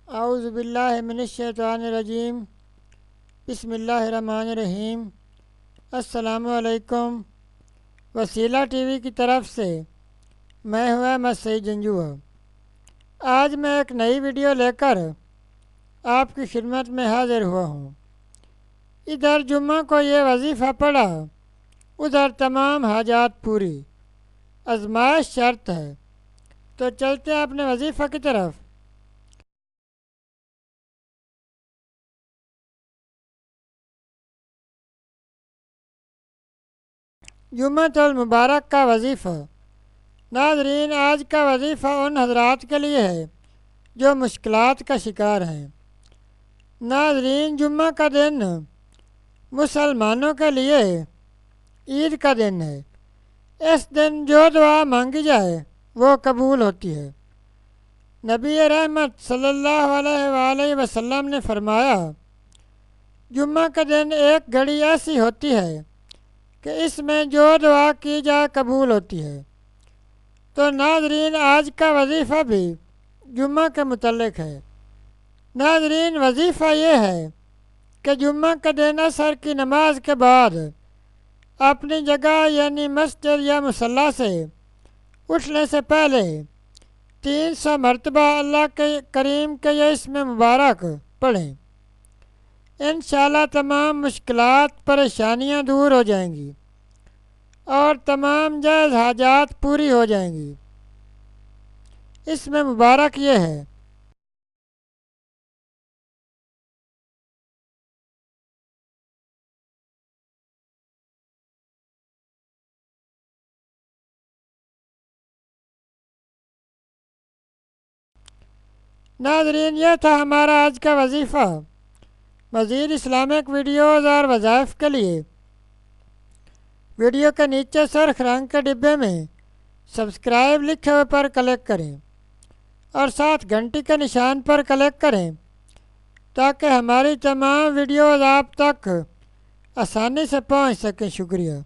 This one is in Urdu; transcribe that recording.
اعوذ باللہ من الشیطان الرجیم بسم اللہ الرحمن الرحیم۔ السلام علیکم۔ وسیلہ ٹی وی کی طرف سے میں ہوں احمد سعید جنجو۔ آج میں ایک نئی ویڈیو لے کر آپ کی خدمت میں حاضر ہوا ہوں۔ ادھر جمعہ کو یہ وظیفہ پڑھا، ادھر تمام حاجات پوری، آزمائش شرط ہے۔ تو چلتے ہیں اپنے وظیفہ کی طرف۔ جمعۃ المبارک کا وظیفہ۔ ناظرین، آج کا وظیفہ ان حضرات کے لیے ہے جو مشکلات کا شکار ہیں۔ ناظرین، جمعہ کا دن مسلمانوں کے لیے عید کا دن ہے۔ اس دن جو دعا مانگی جائے وہ قبول ہوتی ہے۔ نبی رحمت صلی اللہ علیہ وآلہ وسلم نے فرمایا، جمعہ کا دن ایک گھڑی ایسی ہوتی ہے کہ اس میں جو دعا کی جائے قبول ہوتی ہے۔ تو ناظرین، آج کا وظیفہ بھی جمعہ کے متعلق ہے۔ ناظرین، وظیفہ یہ ہے کہ جمعہ کا دن عصر کی نماز کے بعد اپنی جگہ یعنی مسجد یا مصلی سے اٹھنے سے پہلے 300 مرتبہ اللہ کے کریم کے یہ اسم مبارک پڑھیں۔ انشاءاللہ تمام مشکلات پریشانیاں دور ہو جائیں گی اور تمام جائز حاجات پوری ہو جائیں گی۔ اسم مبارک یہ ہے: ناظرین، یہ تھا ہمارا آج کا وظیفہ۔ مزید اسلامک ویڈیوز اور وظائف کے لیے ویڈیو کے نیچے سرخ رنگ کے ڈبے میں سبسکرائب لکھے ہوئے پر کلک کریں اور ساتھ گھنٹی کے نشان پر کلک کریں تاکہ ہماری تمام ویڈیوز آپ تک آسانی سے پہنچ سکیں۔ شکریہ۔